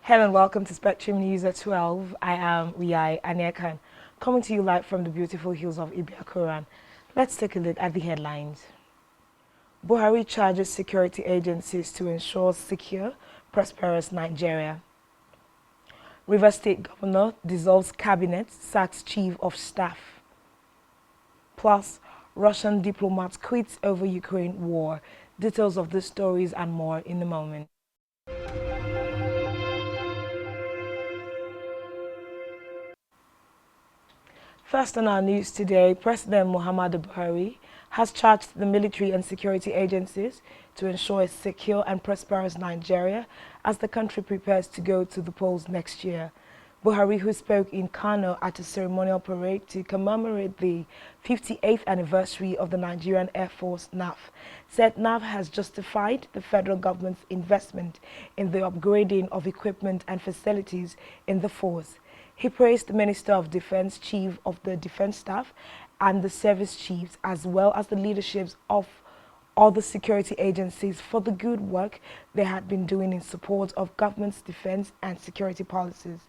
Hello and welcome to Spectrum News at 12. I am Riyai Anekan, coming to you live from the beautiful hills of Ibiakuran. Let's take a look at the headlines. Buhari charges security agencies to ensure secure, prosperous Nigeria. Rivers State Governor dissolves cabinet, sacks chief of staff. Plus, Russian diplomat quits over Ukraine war. Details of these stories and more in a moment. First on our news today, President Muhammadu Buhari has charged the military and security agencies to ensure a secure and prosperous Nigeria as the country prepares to go to the polls next year. Buhari, who spoke in Kano at a ceremonial parade to commemorate the 58th anniversary of the Nigerian Air Force (NAF), said NAF has justified the federal government's investment in the upgrading of equipment and facilities in the force. He praised the Minister of Defense, Chief of the Defense Staff, and the service chiefs, as well as the leaderships of all the security agencies for the good work they had been doing in support of government's defense and security policies,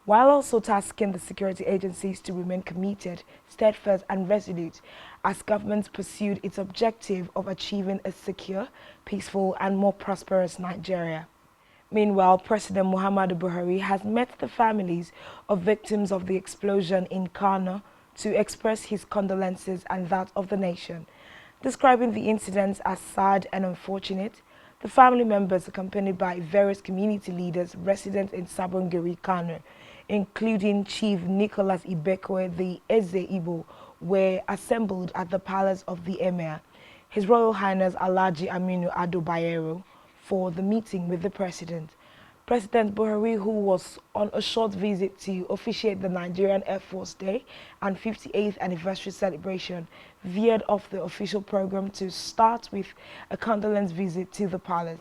while also tasking the security agencies to remain committed, steadfast and resolute as government pursued its objective of achieving a secure, peaceful and more prosperous Nigeria. Meanwhile, President Muhammadu Buhari has met the families of victims of the explosion in Kano to express his condolences and that of the nation. Describing the incidents as sad and unfortunate, the family members, accompanied by various community leaders resident in Sabongeri, Kano, including Chief Nicholas Ibekwe, the Eze Igbo, were assembled at the palace of the Emir, His Royal Highness Alhaji Aminu Ado Bayero, for the meeting with the President. President Buhari, who was on a short visit to officiate the Nigerian Air Force Day and 58th anniversary celebration, veered off the official program to start with a condolence visit to the palace.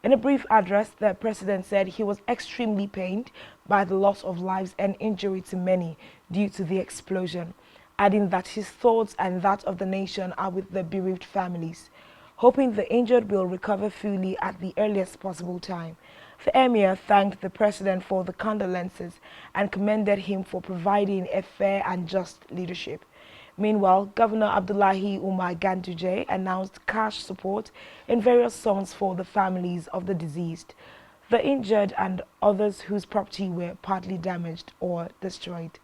In a brief address, the President said he was extremely pained by the loss of lives and injury to many due to the explosion, adding that his thoughts and that of the nation are with the bereaved families, hoping the injured will recover fully at the earliest possible time. The Emir thanked the President for the condolences and commended him for providing a fair and just leadership. Meanwhile, Governor Abdullahi Umar Ganduje announced cash support in various sums for the families of the deceased, the injured and others whose property were partly damaged or destroyed.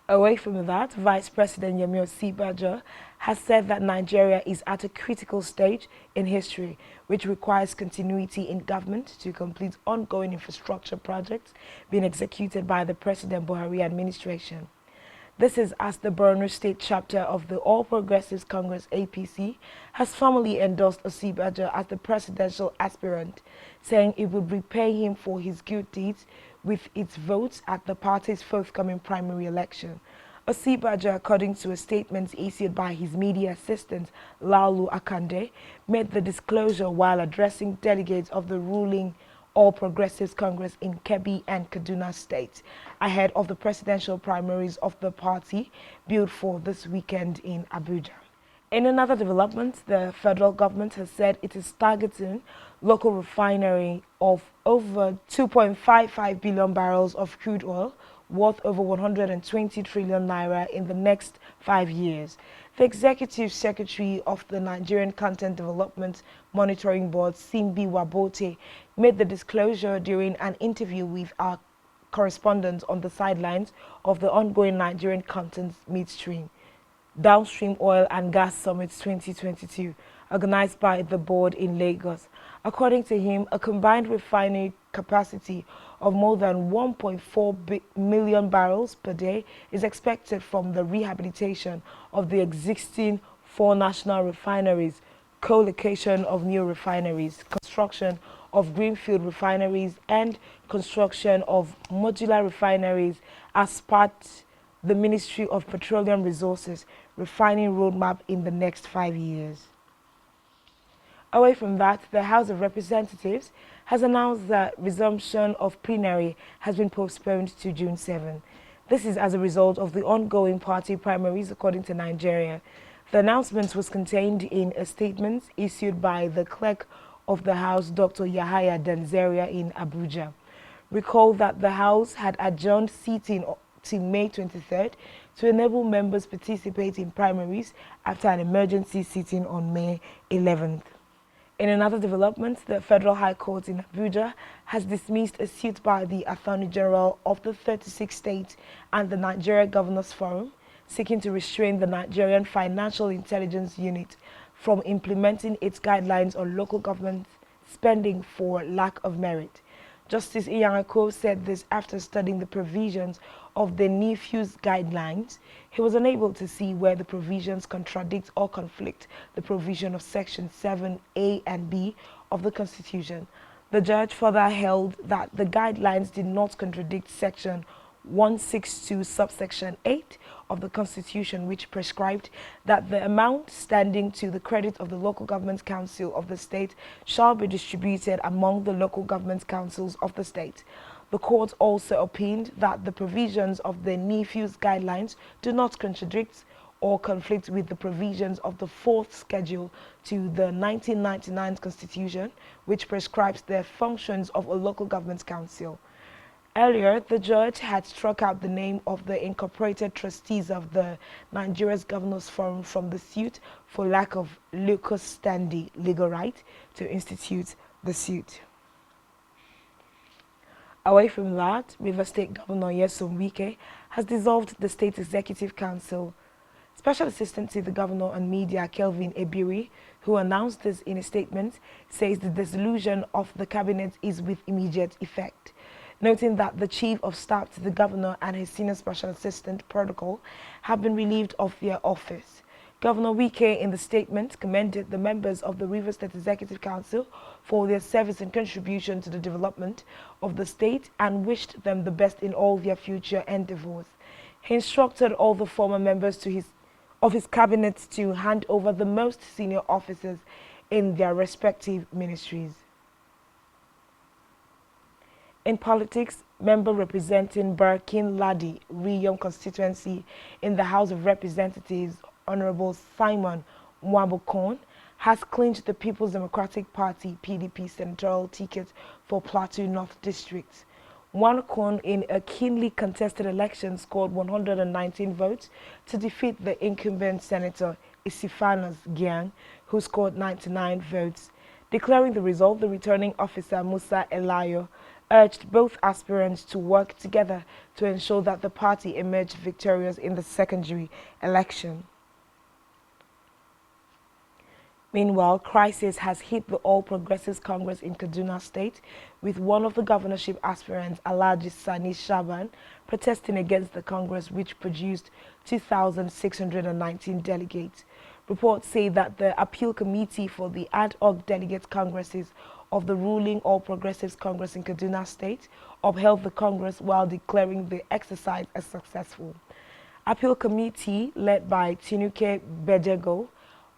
Away from that, Vice President Yemi Osinbajo has said that Nigeria is at a critical stage in history, which requires continuity in government to complete ongoing infrastructure projects being executed by the President Buhari administration. This is as the Borno State chapter of the All Progressives Congress (APC) has formally endorsed Osinbajo as the presidential aspirant, saying it would repay him for his good deeds with its votes at the party's forthcoming primary election. Osinbajo, according to a statement issued by his media assistant Laulu Akande, made the disclosure while addressing delegates of the ruling All Progressives Congress in Kebbi and Kaduna states ahead of the presidential primaries of the party billed for this weekend in Abuja. In another development, the federal government has said it is targeting local refinery of over 2.55 billion barrels of crude oil worth over 120 trillion naira in the next 5 years. The Executive Secretary of the Nigerian Content Development Monitoring Board, Simbi Wabote, made the disclosure during an interview with our correspondent on the sidelines of the ongoing Nigerian Content Midstream, Downstream Oil and Gas Summit 2022, organized by the board in Lagos. According to him, a combined refinery capacity of more than 1.4 million barrels per day is expected from the rehabilitation of the existing 4 national refineries, co-location of new refineries, construction of greenfield refineries, and construction of modular refineries as part the Ministry of Petroleum Resources refining roadmap in the next 5 years. Away from that, the House of Representatives has announced that resumption of plenary has been postponed to June 7. This is as a result of the ongoing party primaries according to Nigeria. The announcement was contained in a statement issued by the clerk of the House, Dr. Yahaya Danzeria, in Abuja. Recall that the House had adjourned sitting to May 23rd to enable members participate in primaries after an emergency sitting on May 11th. In another development, the Federal High Court in Abuja has dismissed a suit by the Attorney General of the 36 states and the Nigeria Governors Forum seeking to restrain the Nigerian Financial Intelligence Unit from implementing its guidelines on local government spending for lack of merit. Justice Iyanako said this after studying the provisions of the nephew's guidelines. He was unable to see where the provisions contradict or conflict the provision of Section 7A and B of the Constitution. The judge further held that the guidelines did not contradict Section 162 subsection 8 of the Constitution, which prescribed that the amount standing to the credit of the local government council of the state shall be distributed among the local government councils of the state. The court also opined that the provisions of the nephew's guidelines do not contradict or conflict with the provisions of the fourth schedule to the 1999 Constitution, which prescribes the functions of a local government council. Earlier, the judge had struck out the name of the incorporated trustees of the Nigeria's Governors Forum from the suit for lack of locus standi legal right to institute the suit. Away from that, Rivers State Governor Nyesom Wike has dissolved the State Executive Council. Special Assistant to the Governor on Media, Kelvin Ebiri, who announced this in a statement, says the dissolution of the cabinet is with immediate effect, noting that the Chief of Staff to the Governor and his Senior Special Assistant Protocol have been relieved of their office. Governor Wike, in the statement, commended the members of the Rivers State Executive Council for their service and contribution to the development of the state and wished them the best in all their future endeavors. He instructed all the former members of his cabinet to hand over the most senior officers in their respective ministries. In politics, member representing Barkin Ladi, Riyom constituency in the House of Representatives, Honorable Simon Nwabukon, has clinched the People's Democratic Party (PDP) senatorial ticket for Plateau North District. Nwabukon, in a keenly contested election, scored 119 votes to defeat the incumbent Senator Isifanos Gyang, who scored 99 votes. Declaring the result, the returning officer Musa Elayo urged both aspirants to work together to ensure that the party emerged victorious in the secondary election. Meanwhile, crisis has hit the All Progressives Congress in Kaduna State, with one of the governorship aspirants, Alhaji Sani Shaban, protesting against the Congress, which produced 2,619 delegates. Reports say that the appeal committee for the ad hoc delegate congresses of the ruling All Progressives Congress in Kaduna State upheld the Congress while declaring the exercise as successful. Appeal committee, led by Tinuke Bedego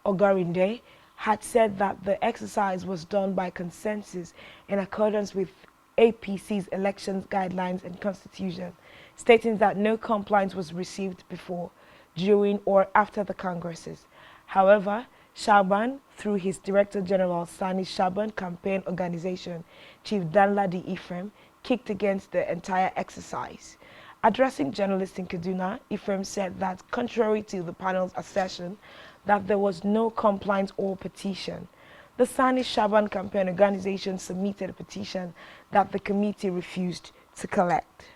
Ogarinde, had said that the exercise was done by consensus in accordance with APC's elections guidelines and constitution, stating that no complaint was received before, during or after the congresses. However, Shaban, through his Director General Sani Shaban Campaign Organization, Chief Danladi Ephraim, kicked against the entire exercise. Addressing journalists in Kaduna, Ephraim said that contrary to the panel's assertion that there was no complaint or petition, the Sani Shaban Campaign Organization submitted a petition that the committee refused to collect.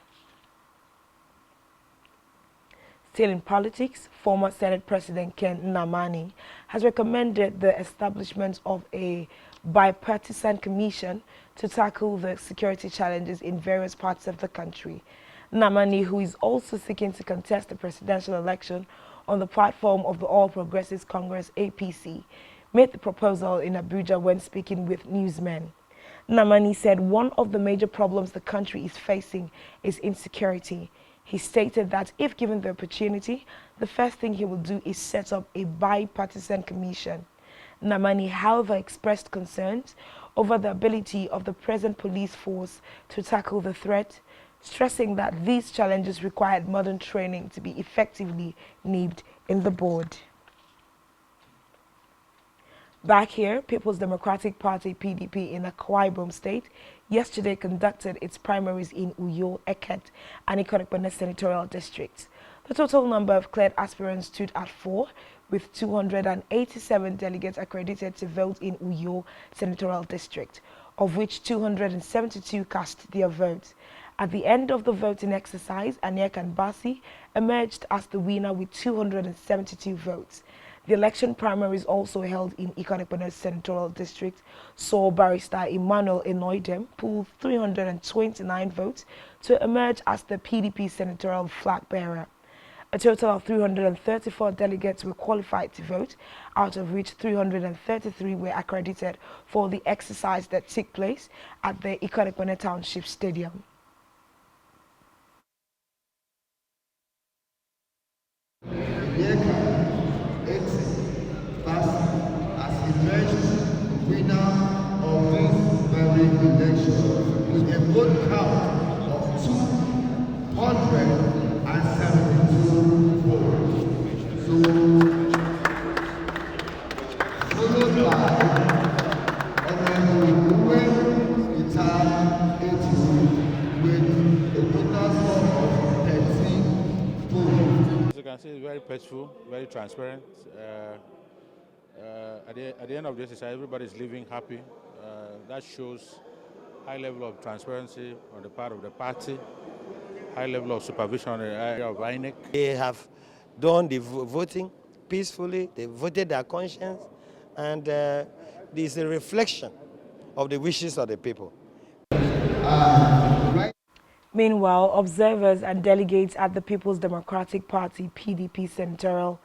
Still in politics, former Senate President Ken Nnamani has recommended the establishment of a bipartisan commission to tackle the security challenges in various parts of the country. Nnamani, who is also seeking to contest the presidential election on the platform of the All Progressives Congress (APC), made the proposal in Abuja when speaking with newsmen. Nnamani said one of the major problems the country is facing is insecurity. He stated that if given the opportunity, the first thing he will do is set up a bipartisan commission. Nnamani, however, expressed concerns over the ability of the present police force to tackle the threat, stressing that these challenges required modern training to be effectively nibbed in the bud. Back here, People's Democratic Party (PDP) in Akwa Ibom State yesterday conducted its primaries in Uyo, Eket, and Ikonokpene senatorial districts. The total number of cleared aspirants stood at 4, with 287 delegates accredited to vote in Uyo senatorial district, of which 272 cast their votes. At the end of the voting exercise, Aniek Basi emerged as the winner with 272 votes. The election primaries also held in Ikonokpene Senatorial District saw Barrister Emmanuel Enoidem pull 329 votes to emerge as the PDP senatorial flag bearer. A total of 334 delegates were qualified to vote, out of which 333 were accredited for the exercise that took place at the Ikonokpene Township Stadium. Has emerged winner of this very election with a vote count of 272 votes. So, followed by Honorable Uwe Itan 80 with a total score of 13 votes. As you can see, it's very peaceful, very transparent. At the end of this exercise, everybody is living happy. That shows high level of transparency on the part of the party, high level of supervision on the area of INEC. They have done the voting peacefully, they voted their conscience, and this is a reflection of the wishes of the people. Meanwhile, observers and delegates at the People's Democratic Party (PDP) senatorial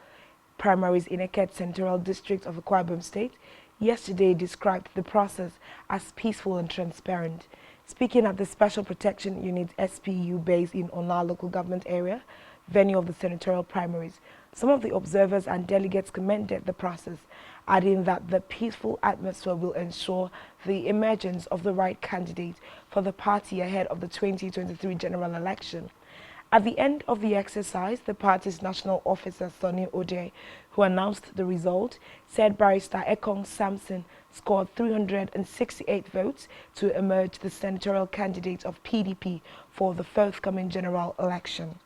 primaries in Eket Senatorial District of Akwa Ibom State yesterday described the process as peaceful and transparent. Speaking at the Special Protection Unit SPU base in Ona local government area, venue of the senatorial primaries, some of the observers and delegates commended the process, adding that the peaceful atmosphere will ensure the emergence of the right candidate for the party ahead of the 2023 general election. At the end of the exercise, the party's national officer, Sonny Ode, who announced the result, said Barrister Ekong Samson scored 368 votes to emerge the senatorial candidate of PDP for the forthcoming general election.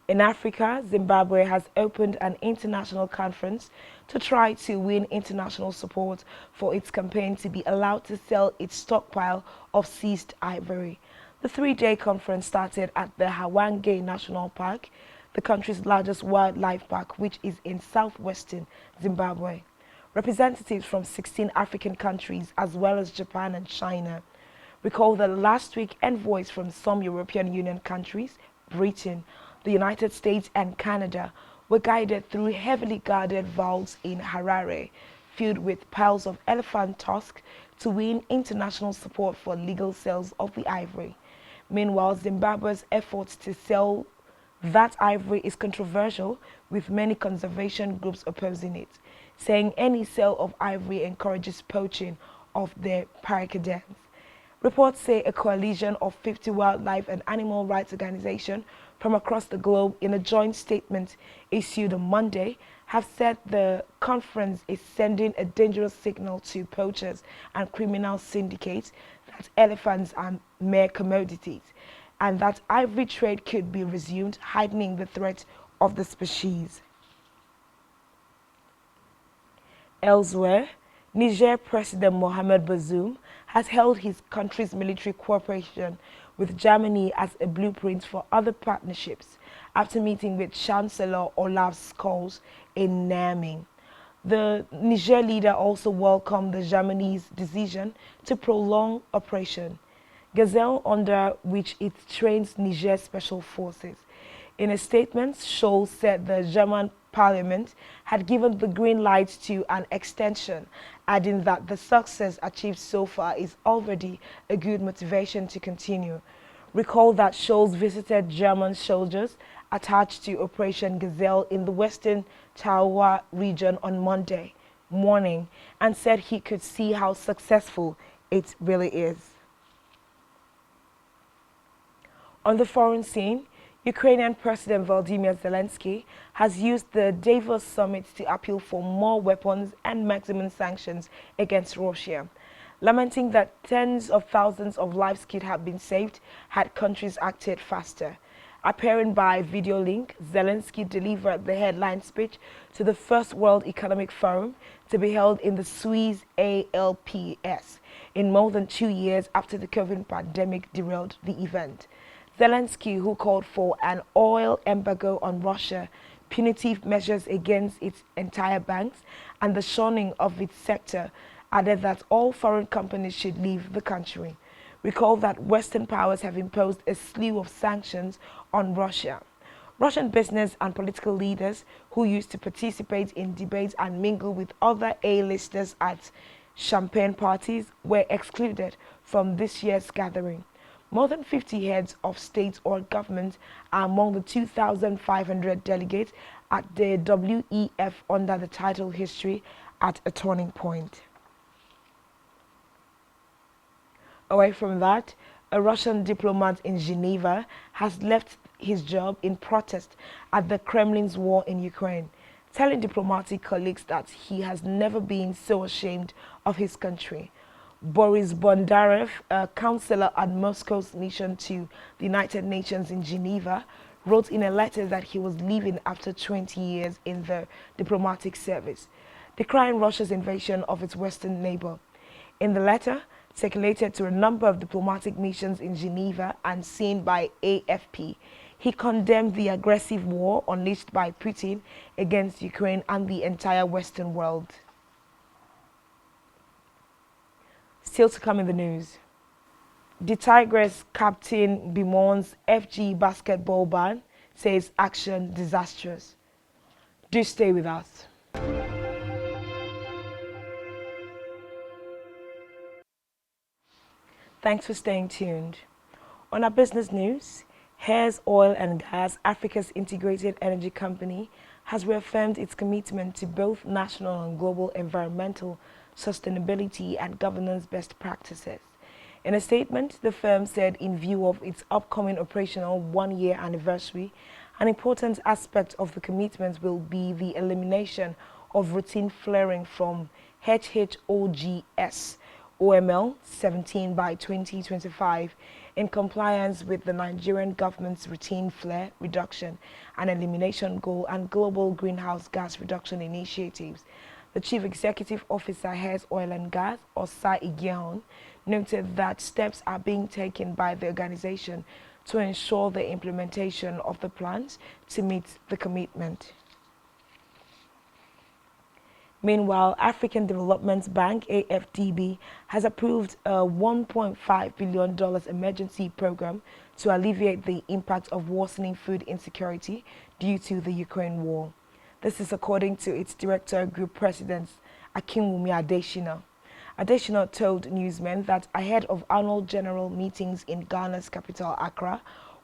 In Africa, Zimbabwe has opened an international conference to try to win international support for its campaign to be allowed to sell its stockpile of seized ivory. The three-day conference started at the Hwange National Park, the country's largest wildlife park, which is in southwestern Zimbabwe. Representatives from 16 African countries, as well as Japan and China. Recall that last week, envoys from some European Union countries, Britain, the United States and Canada were guided through heavily guarded vaults in Harare, filled with piles of elephant tusk to win international support for legal sales of the ivory. Meanwhile, Zimbabwe's efforts to sell that ivory is controversial, with many conservation groups opposing it, saying any sale of ivory encourages poaching of their parakeets. Reports say a coalition of 50 wildlife and animal rights organizations from across the globe, in a joint statement issued on Monday, have said the conference is sending a dangerous signal to poachers and criminal syndicates that elephants are mere commodities, and that ivory trade could be resumed, heightening the threat of the species. Elsewhere, Niger President Mohamed Bazoum has held his country's military cooperation with Germany as a blueprint for other partnerships after meeting with Chancellor Olaf Scholz in Niamey. The Niger leader also welcomed the Germany's decision to prolong Operation Gazelle, under which it trains Niger Special Forces. In a statement, Scholz said the German Parliament had given the green light to an extension, adding that the success achieved so far is already a good motivation to continue. Recall that Scholz visited German soldiers attached to Operation Gazelle in the western Tawa region on Monday morning and said he could see how successful it really is. On the foreign scene, Ukrainian President Volodymyr Zelensky has used the Davos summit to appeal for more weapons and maximum sanctions against Russia, lamenting that tens of thousands of lives could have been saved had countries acted faster. Appearing by video link, Zelensky delivered the headline speech to the First World Economic Forum to be held in the Swiss Alps in more than 2 years after the COVID pandemic derailed the event. Zelensky, who called for an oil embargo on Russia, punitive measures against its entire banks, and the shunning of its sector, added that all foreign companies should leave the country. Recall that Western powers have imposed a slew of sanctions on Russia. Russian business and political leaders who used to participate in debates and mingle with other A-listers at champagne parties were excluded from this year's gathering. More than 50 heads of state or government are among the 2,500 delegates at the WEF under the title History at a Turning Point. Away from that, a Russian diplomat in Geneva has left his job in protest at the Kremlin's war in Ukraine, telling diplomatic colleagues that he has never been so ashamed of his country. Boris Bondarev, a counselor at Moscow's mission to the United Nations in Geneva, wrote in a letter that he was leaving after 20 years in the diplomatic service, decrying Russia's invasion of its western neighbor. In the letter, circulated to a number of diplomatic missions in Geneva and seen by AFP, he condemned the aggressive war unleashed by Putin against Ukraine and the entire Western world. Still to come in the news. The Tigress captain bemoans FG basketball ban, says action disastrous. Do stay with us. Thanks for staying tuned. On our business news, Hares Oil and Gas, Africa's integrated energy company, has reaffirmed its commitment to both national and global environmental sustainability and governance best practices. In a statement, the firm said in view of its upcoming operational one-year anniversary, an important aspect of the commitment will be the elimination of routine flaring from HHOGS OML 17 by 2025 in compliance with the Nigerian government's routine flare reduction and elimination goal and global greenhouse gas reduction initiatives. The Chief Executive Officer, Hares Oil and Gas, Osai Igiehon, noted that steps are being taken by the organization to ensure the implementation of the plans to meet the commitment. Meanwhile, African Development Bank, AFDB, has approved a $1.5 billion emergency program to alleviate the impact of worsening food insecurity due to the Ukraine war. This is according to its Director Group President, Akinwumi Adesina. Adesina told newsmen that ahead of annual general meetings in Ghana's capital, Accra,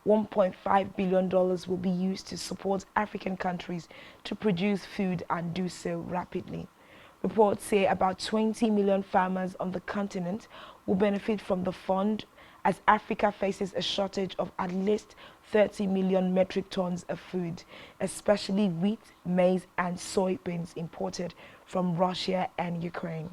$1.5 billion will be used to support African countries to produce food and do so rapidly. Reports say about 20 million farmers on the continent will benefit from the fund as Africa faces a shortage of at least 30 million metric tons of food, especially wheat, maize and soybeans imported from Russia and Ukraine.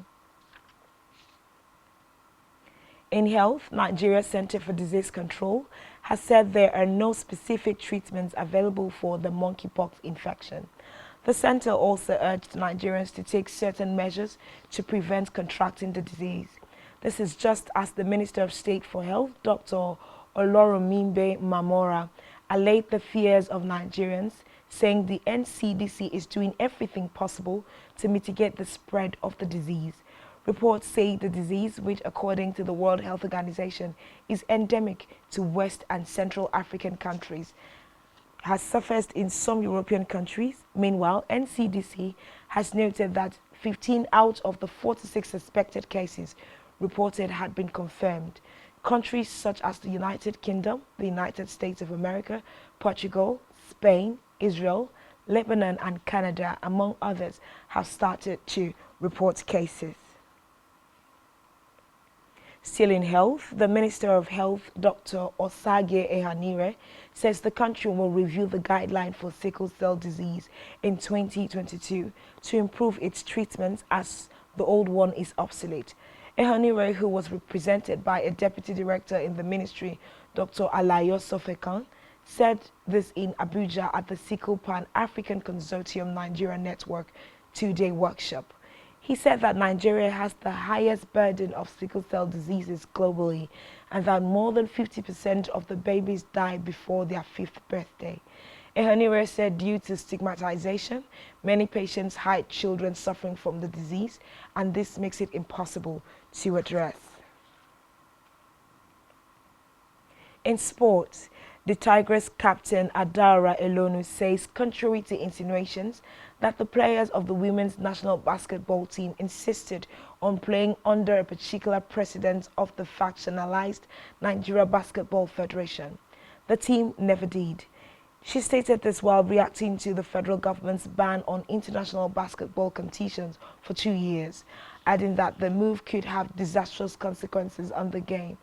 In health, Nigeria's Center for Disease Control has said there are no specific treatments available for the monkeypox infection. The center also urged Nigerians to take certain measures to prevent contracting the disease. This is just as the Minister of State for Health, Dr. Olorunmimbe Mamora, allayed the fears of Nigerians, saying the NCDC is doing everything possible to mitigate the spread of the disease. Reports say the disease, which according to the World Health Organization is endemic to West and Central African countries, has surfaced in some European countries. Meanwhile, NCDC has noted that 15 out of the 46 suspected cases reported had been confirmed. Countries such as the United Kingdom, the United States of America, Portugal, Spain, Israel, Lebanon and Canada, among others, have started to report cases. Still in health, the Minister of Health, Dr. Osage Ehanire, says the country will review the guideline for sickle cell disease in 2022 to improve its treatment as the old one is obsolete. Ehanire, who was represented by a deputy director in the ministry, Dr. Alayo Sofekan, said this in Abuja at the Sickle Pan-African Consortium Nigeria Network two-day workshop. He said that Nigeria has the highest burden of sickle cell diseases globally and that more than 50% of the babies die before their 5th birthday. Ehanire said due to stigmatization, many patients hide children suffering from the disease, and this makes it impossible to address. In sports, the Tigers captain Adara Elonu says, contrary to insinuations that the players of the women's national basketball team insisted on playing under a particular precedent of the factionalized Nigeria Basketball Federation, the team never did. She stated this while reacting to the federal government's ban on international basketball competitions for 2 years, adding that the move could have disastrous consequences on the game.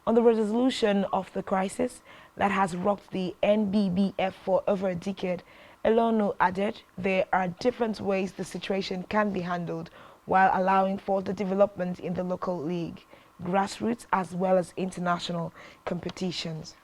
On the resolution of the crisis that has rocked the NBBF for over a decade, Elonu added there are different ways the situation can be handled while allowing for the development in the local league, grassroots as well as international competitions.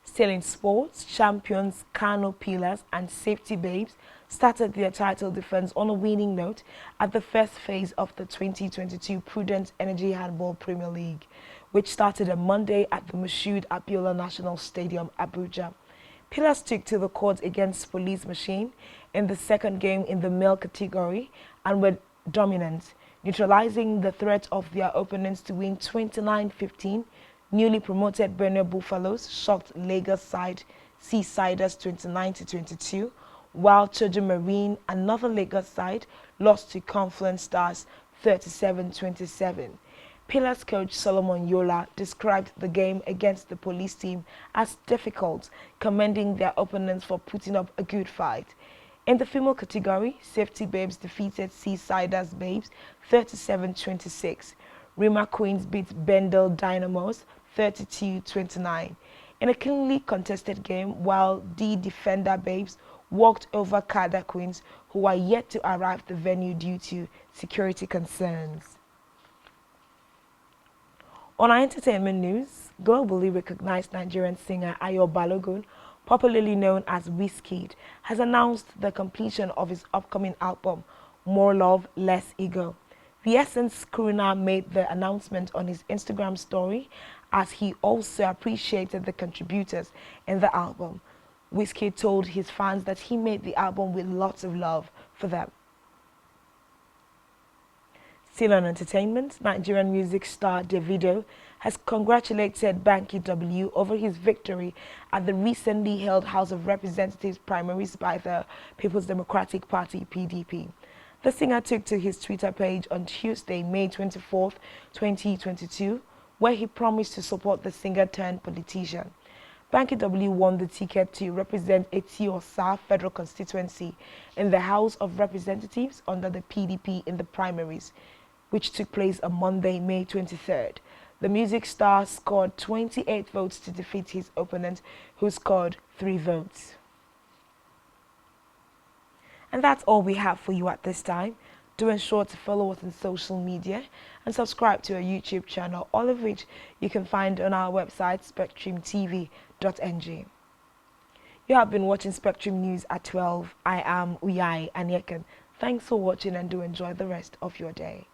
Still in sports, champions Kano Pillars and Safety Babes started their title defense on a winning note at the first phase of the 2022 Prudent Energy Handball Premier League, which started on Monday at the Moshood Abiola National Stadium, Abuja. Pillars took to the court against Police Machine in the second game in the male category and were dominant, neutralizing the threat of their opponents to win 29-15. Newly promoted Benue Buffaloes shocked Lagos side Seasiders 29-22, while Chojo Marine, another Lagos side, lost to Confluence Stars 37-27. Pillars coach Solomon Yola described the game against the police team as difficult, commending their opponents for putting up a good fight. In the female category, Safety Babes defeated Seasiders Babes 37-26. Rima Queens beat Bendel Dynamos 32-29. In a cleanly contested game, while the Defender Babes walked over Kada Queens, who are yet to arrive at the venue due to security concerns. On our entertainment news, globally recognized Nigerian singer Ayo Balogun, popularly known as Wizkid, has announced the completion of his upcoming album, More Love, Less Ego. The Essence crooner made the announcement on his Instagram story as he also appreciated the contributors in the album. Wizkid told his fans that he made the album with lots of love for them. Still on entertainment, Nigerian music star Davido has congratulated Banky W over his victory at the recently held House of Representatives primaries by the People's Democratic Party (PDP). The singer took to his Twitter page on Tuesday, May 24, 2022, where he promised to support the singer-turned-politician. Banky W won the ticket to represent Eti-Osa federal constituency in the House of Representatives under the PDP in the primaries, which took place on Monday, May 23rd. The music star scored 28 votes to defeat his opponent, who scored 3 votes. And that's all we have for you at this time. Do ensure to follow us on social media and subscribe to our YouTube channel, all of which you can find on our website, SpectrumTv.ng. You have been watching Spectrum News at 12. I am Uyai Anyeken. Thanks for watching and do enjoy the rest of your day.